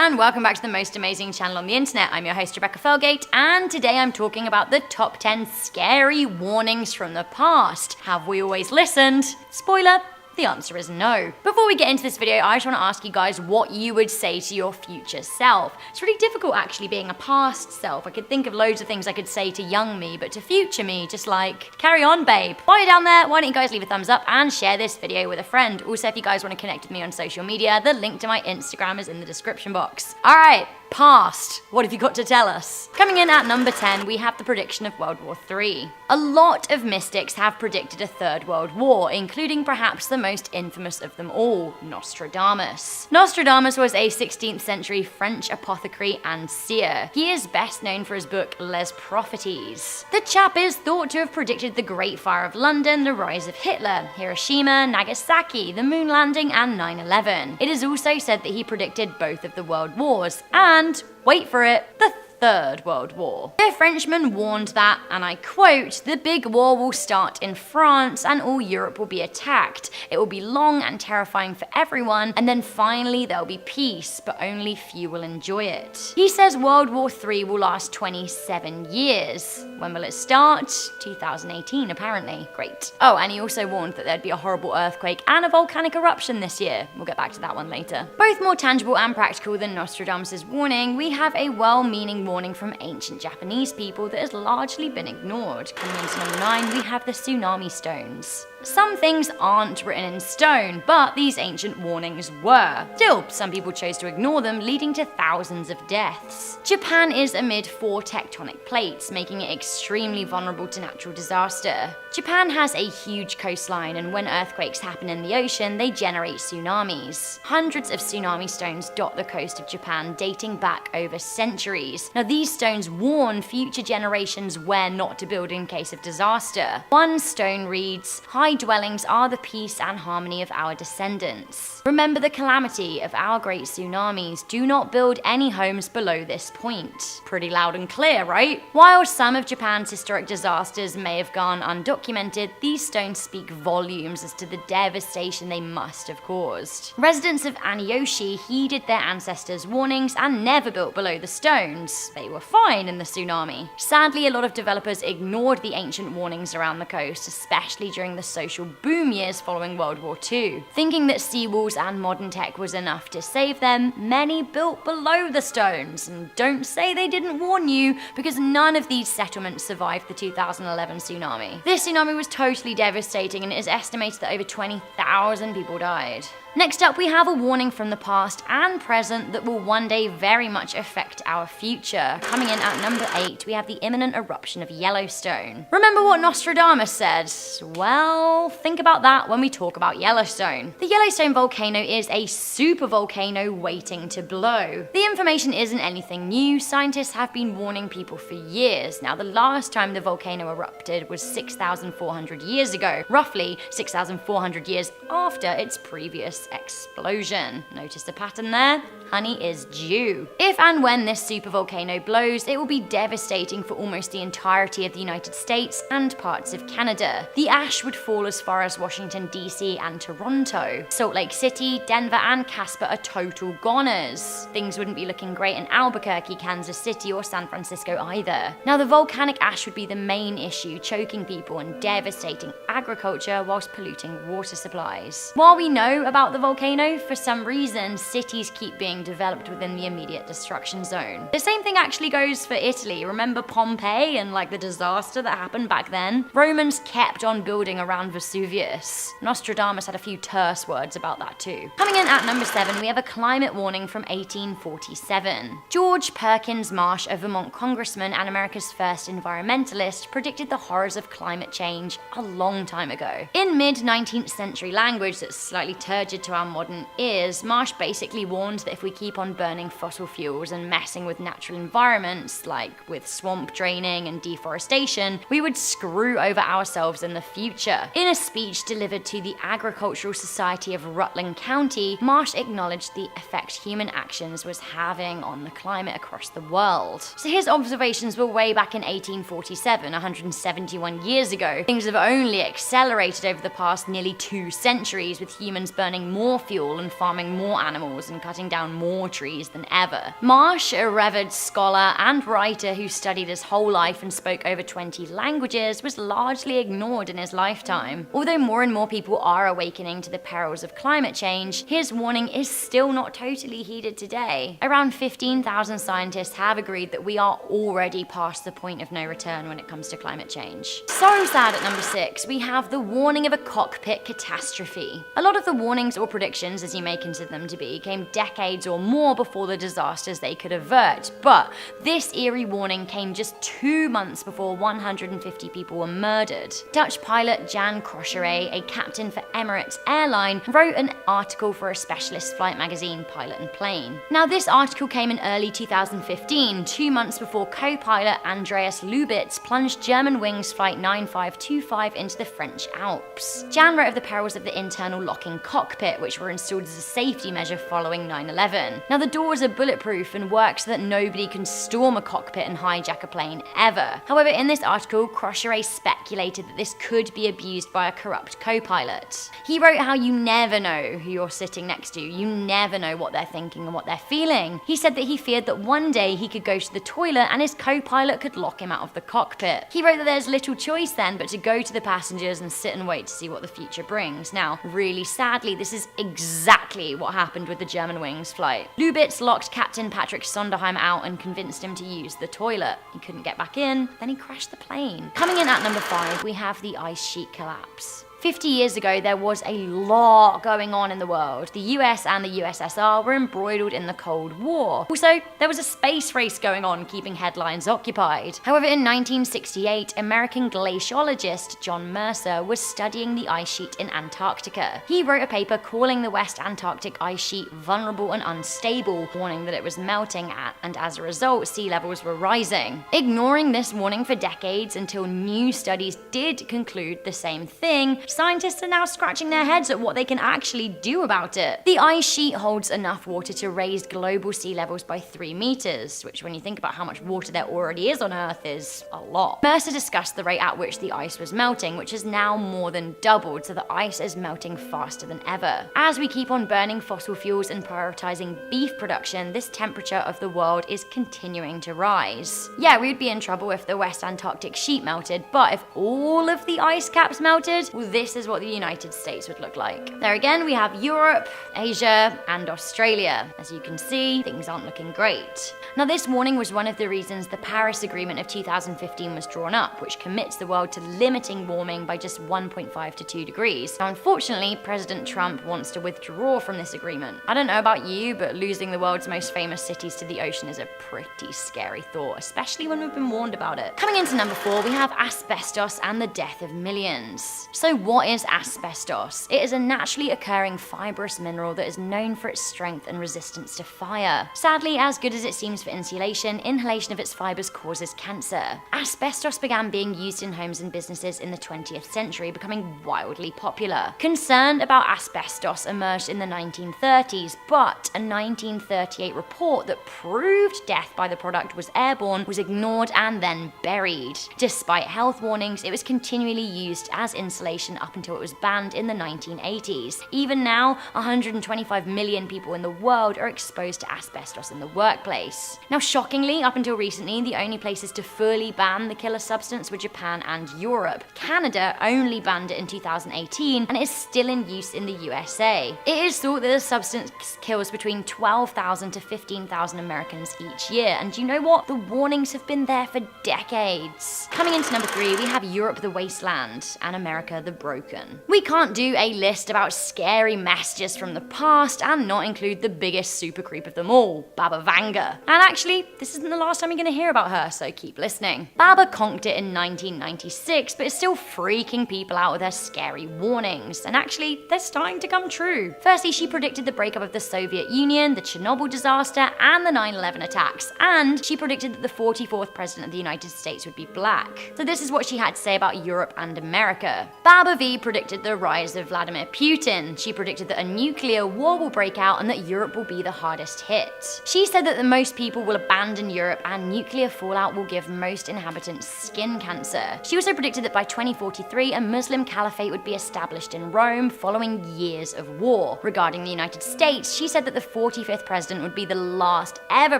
and welcome back to the most amazing channel on the internet. I'm your host Rebecca Felgate, and today I'm talking about the top 10 scary warnings from the past. Have we always listened? Spoiler, the answer is no. Before we get into this video, I just want to ask you guys what you would say to your future self. It's really difficult actually being a past self. I could think of loads of things I could say to young me, but to future me, just like, carry on babe. While you're down there, why don't you guys leave a thumbs up and share this video with a friend. Also, if you guys want to connect with me on social media, the link to my Instagram is in the description box. Alright, past. What have you got to tell us? Coming in at number 10, we have the prediction of World War III. A lot of mystics have predicted a third world war, including perhaps the most infamous of them all, Nostradamus. Nostradamus was a 16th century French apothecary and seer. He is best known for his book Les Prophéties. The chap is thought to have predicted the Great Fire of London, the rise of Hitler, Hiroshima, Nagasaki, the moon landing, and 9/11. It is also said that he predicted both of the world wars, and, wait for it, the Third World War. The Frenchman warned that, and I quote, "The big war will start in France and all Europe will be attacked. It will be long and terrifying for everyone, and then finally there'll be peace, but only few will enjoy it." He says World War III will last 27 years. When will it start? 2018, apparently. Great. Oh, and he also warned that there'd be a horrible earthquake and a volcanic eruption this year. We'll get back to that one later. Both more tangible and practical than Nostradamus' warning, we have a well-meaning warning from ancient Japanese people that has largely been ignored. Coming into number 9, we have the tsunami stones. Some things aren't written in stone, but these ancient warnings were. Still, some people chose to ignore them, leading to thousands of deaths. Japan is amid 4 tectonic plates, making it extremely vulnerable to natural disaster. Japan has a huge coastline, and when earthquakes happen in the ocean, they generate tsunamis. Hundreds of tsunami stones dot the coast of Japan, dating back over centuries. Now, these stones warn future generations where not to build in case of disaster. One stone reads, "High dwellings are the peace and harmony of our descendants. Remember the calamity of our great tsunamis. Do not build any homes below this point." Pretty loud and clear, right? While some of Japan's historic disasters may have gone undocumented, these stones speak volumes as to the devastation they must have caused. Residents of Aniyoshi heeded their ancestors' warnings and never built below the stones. They were fine in the tsunami. Sadly, a lot of developers ignored the ancient warnings around the coast, especially during the social boom years following World War II. Thinking that seawalls and modern tech was enough to save them, many built below the stones. And don't say they didn't warn you, because none of these settlements survived the 2011 tsunami. This tsunami was totally devastating, and it is estimated that over 20,000 people died. Next up, we have a warning from the past and present that will one day very much affect our future. Coming in at number 8, we have the imminent eruption of Yellowstone. Remember what Nostradamus said? Well, think about that when we talk about Yellowstone. The Yellowstone volcano is a supervolcano waiting to blow. The information isn't anything new. Scientists have been warning people for years. Now, the last time the volcano erupted was 6,400 years ago, roughly 6,400 years after its previous explosion. Notice the pattern there? Honey is due. If and when this supervolcano blows, it will be devastating for almost the entirety of the United States and parts of Canada. The ash would fall as far as Washington, D.C. and Toronto. Salt Lake City, Denver, and Casper are total goners. Things wouldn't be looking great in Albuquerque, Kansas City, or San Francisco either. Now, the volcanic ash would be the main issue, choking people and devastating agriculture whilst polluting water supplies. While we know about the volcano, for some reason, cities keep being developed within the immediate destruction zone. The same thing actually goes for Italy. Remember Pompeii and the disaster that happened back then? Romans kept on building around Vesuvius. Nostradamus had a few terse words about that too. Coming in at number 7, we have a climate warning from 1847. George Perkins Marsh, a Vermont congressman and America's first environmentalist, predicted the horrors of climate change a long time ago. In mid-19th century language that's slightly turgid to our modern ears, Marsh basically warned that if we keep on burning fossil fuels and messing with natural environments, like with swamp draining and deforestation, we would screw over ourselves in the future. In a speech delivered to the Agricultural Society of Rutland County, Marsh acknowledged the effect human actions was having on the climate across the world. So his observations were way back in 1847, 171 years ago. Things have only accelerated over the past nearly 2 centuries, with humans burning more fuel and farming more animals and cutting down more trees than ever. Marsh, a revered scholar and writer who studied his whole life and spoke over 20 languages, was largely ignored in his lifetime. Although more and more people are awakening to the perils of climate change, his warning is still not totally heeded today. Around 15,000 scientists have agreed that we are already past the point of no return when it comes to climate change. So sad at number 6, we have the warning of a cockpit catastrophe. A lot of the warnings or predictions, as you may consider them to be, came decades or more before the disasters they could avert, but this eerie warning came just 2 months before 150 people were murdered. Dutch pilot Jan Crocheret, a captain for Emirates Airline, wrote an article for a specialist flight magazine, Pilot and Plane. Now, this article came in early 2015, 2 months before co-pilot Andreas Lubitz plunged Germanwings Flight 9525 into the French Alps. Jan wrote of the perils of the internal locking cockpit, which were installed as a safety measure following 9/11. Now, the doors are bulletproof and work so that nobody can storm a cockpit and hijack a plane ever. However, in this article, Crocheret speculated that this could be abused by a corrupt co-pilot. He wrote how you never know who you're sitting next to, you never know what they're thinking and what they're feeling. He said that he feared that one day he could go to the toilet and his co-pilot could lock him out of the cockpit. He wrote that there's little choice then but to go to the passengers and sit and wait to see what the future brings. Now, really sadly, this is exactly what happened with the Germanwings flight. Lubitz locked Captain Patrick Sonderheim out and convinced him to use the toilet. He couldn't get back in, then he crashed the plane. Coming in at number 5, we have the ice sheet collapse. 50 years ago, there was a lot going on in the world. The US and the USSR were embroiled in the Cold War. Also, there was a space race going on, keeping headlines occupied. However, in 1968, American glaciologist John Mercer was studying the ice sheet in Antarctica. He wrote a paper calling the West Antarctic ice sheet vulnerable and unstable, warning that it was melting and as a result, sea levels were rising. Ignoring this warning for decades until new studies did conclude the same thing, scientists are now scratching their heads at what they can actually do about it. The ice sheet holds enough water to raise global sea levels by 3 meters, which when you think about how much water there already is on Earth is a lot. Mercer discussed the rate at which the ice was melting, which has now more than doubled, so the ice is melting faster than ever. As we keep on burning fossil fuels and prioritizing beef production, this temperature of the world is continuing to rise. Yeah, we'd be in trouble if the West Antarctic sheet melted, but if all of the ice caps melted, well, this is what the United States would look like. There again, we have Europe, Asia, and Australia. As you can see, things aren't looking great. Now, this warning was one of the reasons the Paris Agreement of 2015 was drawn up, which commits the world to limiting warming by just 1.5 to 2 degrees. Now, unfortunately, President Trump wants to withdraw from this agreement. I don't know about you, but losing the world's most famous cities to the ocean is a pretty scary thought, especially when we've been warned about it. Coming into number 4, we have asbestos and the death of millions. So what is asbestos? It is a naturally occurring fibrous mineral that is known for its strength and resistance to fire. Sadly, as good as it seems for insulation, inhalation of its fibers causes cancer. Asbestos began being used in homes and businesses in the 20th century, becoming wildly popular. Concern about asbestos emerged in the 1930s, but a 1938 report that proved death by the product was airborne was ignored and then buried. Despite health warnings, it was continually used as insulation up until it was banned in the 1980s. Even now, 125 million people in the world are exposed to asbestos in the workplace. Now, shockingly, up until recently, the only places to fully ban the killer substance were Japan and Europe. Canada only banned it in 2018, and it is still in use in the USA. It is thought that the substance kills between 12,000 to 15,000 Americans each year, and you know what? The warnings have been there for decades. Coming into number 3, we have Europe the wasteland and America the broken. We can't do a list about scary messages from the past and not include the biggest super creep of them all, Baba Vanga. And actually, this isn't the last time you're going to hear about her, so keep listening. Baba conked it in 1996, but is still freaking people out with her scary warnings, and actually, they're starting to come true. Firstly, she predicted the breakup of the Soviet Union, the Chernobyl disaster, and the 9/11 attacks, and she predicted that the 44th president of the United States would be black. So this is what she had to say about Europe and America. Baba Laura V predicted the rise of Vladimir Putin. She predicted that a nuclear war will break out and that Europe will be the hardest hit. She said that the most people will abandon Europe and nuclear fallout will give most inhabitants skin cancer. She also predicted that by 2043 a Muslim caliphate would be established in Rome following years of war. Regarding the United States, she said that the 45th president would be the last ever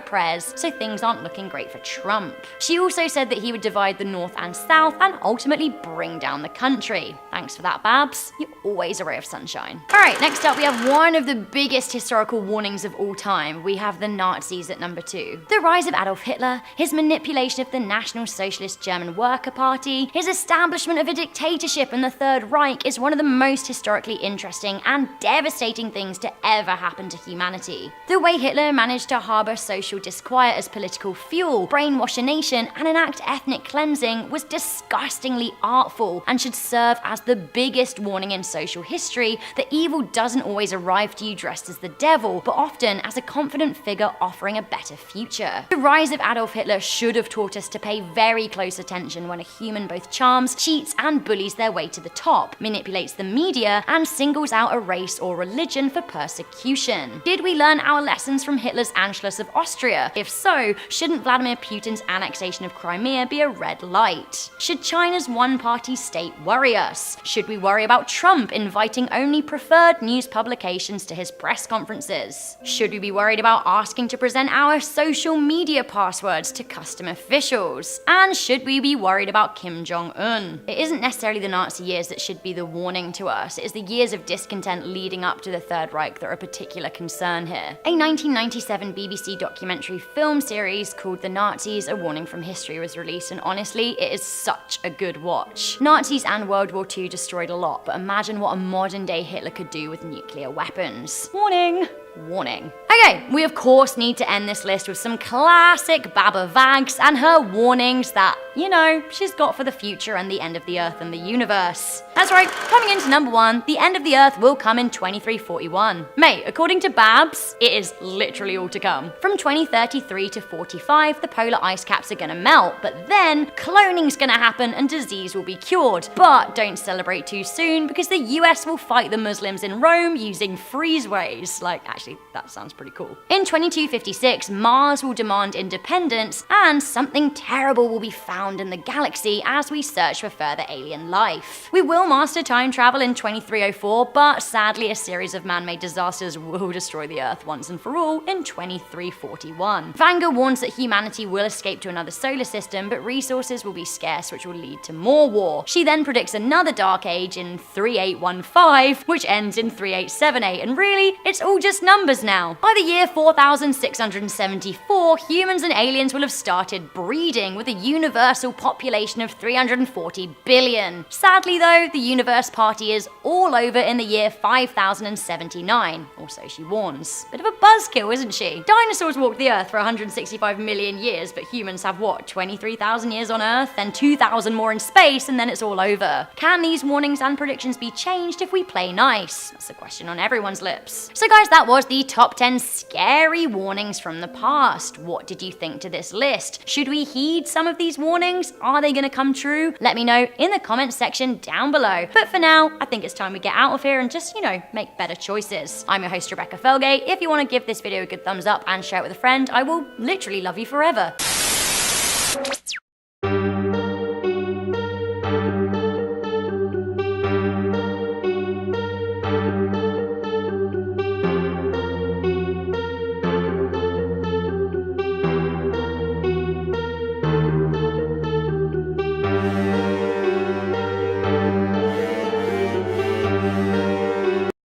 prez, so things aren't looking great for Trump. She also said that he would divide the North and South and ultimately bring down the country. Thanks for that, Babs. You're always a ray of sunshine. Alright, next up we have one of the biggest historical warnings of all time. We have the Nazis at number 2. The rise of Adolf Hitler, his manipulation of the National Socialist German Worker Party, his establishment of a dictatorship in the Third Reich is one of the most historically interesting and devastating things to ever happen to humanity. The way Hitler managed to harbour social disquiet as political fuel, brainwash a nation, and enact ethnic cleansing was disgustingly artful and should serve as the biggest warning in social history that evil doesn't always arrive to you dressed as the devil, but often as a confident figure offering a better future. The rise of Adolf Hitler should have taught us to pay very close attention when a human both charms, cheats, and bullies their way to the top, manipulates the media, and singles out a race or religion for persecution. Did we learn our lessons from Hitler's Anschluss of Austria? If so, shouldn't Vladimir Putin's annexation of Crimea be a red light? Should China's one-party state worry us? Should we worry about Trump inviting only preferred news publications to his press conferences? Should we be worried about asking to present our social media passwords to custom officials? And should we be worried about Kim Jong-un? It isn't necessarily the Nazi years that should be the warning to us. It is the years of discontent leading up to the Third Reich that are a particular concern here. A 1997 BBC documentary film series called The Nazis: A Warning from History was released, and honestly, it is such a good watch. Nazis and World War II destroyed a lot, but imagine what a modern-day Hitler could do with nuclear weapons. Warning! Warning. Okay, we of course need to end this list with some classic Baba Vags and her warnings that, you know, she's got for the future and the end of the Earth and the universe. That's right, coming into number 1, the end of the Earth will come in 2341. Mate, according to Babs, it is literally all to come. From 2033 to 45, the polar ice caps are gonna melt, but then cloning's gonna happen and disease will be cured. But don't celebrate too soon because the US will fight the Muslims in Rome using freezeways. Actually, that sounds pretty cool. In 2256, Mars will demand independence, and something terrible will be found in the galaxy as we search for further alien life. We will master time travel in 2304, but sadly a series of man-made disasters will destroy the Earth once and for all in 2341. Vanga warns that humanity will escape to another solar system, but resources will be scarce, which will lead to more war. She then predicts another dark age in 3815, which ends in 3878, and really, it's all just numbers now. By the year 4674, humans and aliens will have started breeding with a universal population of 340 billion. Sadly though, the universe party is all over in the year 5079, or so she warns. Bit of a buzzkill, isn't she? Dinosaurs walked the Earth for 165 million years, but humans have what, 23,000 years on Earth, then 2,000 more in space, and then it's all over. Can these warnings and predictions be changed if we play nice? That's the question on everyone's lips. So guys, that was the top 10 scary warnings from the past. What did you think to this list? Should we heed some of these warnings? Are they gonna come true? Let me know in the comments section down below. But for now, I think it's time we get out of here and just, make better choices. I'm your host, Rebecca Felgate. If you want to give this video a good thumbs up and share it with a friend, I will literally love you forever.